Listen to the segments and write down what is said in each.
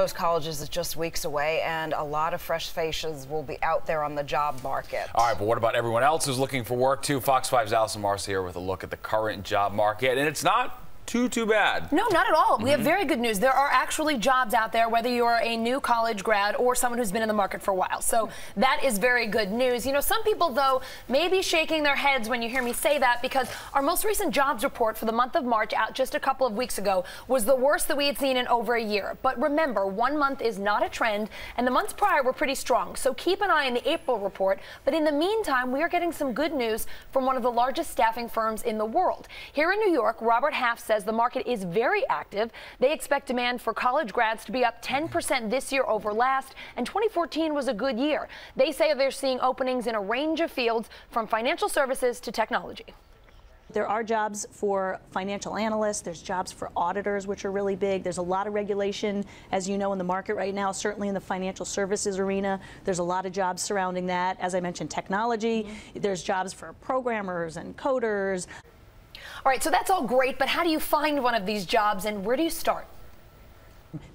most colleges is just weeks away, and a lot of fresh faces will be out there on the job market. All right, but what about everyone else who's looking for work too? Fox 5's Allison Marcy here with a look at the current job market, and it's not too bad. No, not at all. We have very good news. There are actually jobs out there, whether you're a new college grad or someone who's been in the market for a while. So that is very good news. You know, some people, though, may be shaking their heads when you hear me say that, because our most recent jobs report for the month of March, out just a couple of weeks ago, was the worst that we had seen in over a year. But remember, 1 month is not a trend, and the months prior were pretty strong. So keep an eye on the April report. But in the meantime, we are getting some good news from one of the largest staffing firms in the world. Here in New York, Robert Half says the market is very active. They expect demand for college grads to be up 10% this year over last, and 2014 was a good year. They say they're seeing openings in a range of fields, from financial services to technology. There are jobs for financial analysts, there's jobs for auditors, which are really big. There's a lot of regulation, as you know, in the market right now, certainly in the financial services arena. There's a lot of jobs surrounding that. As I mentioned, technology. There's jobs for programmers and coders. All right, so that's all great, but how do you find one of these jobs, and where do you start?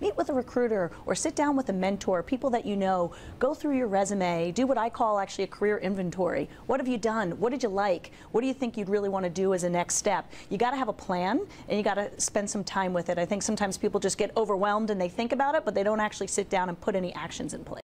Meet with a recruiter or sit down with a mentor, people that you know. Go through your resume, do what I call actually a career inventory. What have you done? What did you like? What do you think you'd really want to do as a next step? You got to have a plan, and you got to spend some time with it. I think sometimes people just get overwhelmed and they think about it, but they don't actually sit down and put any actions in place.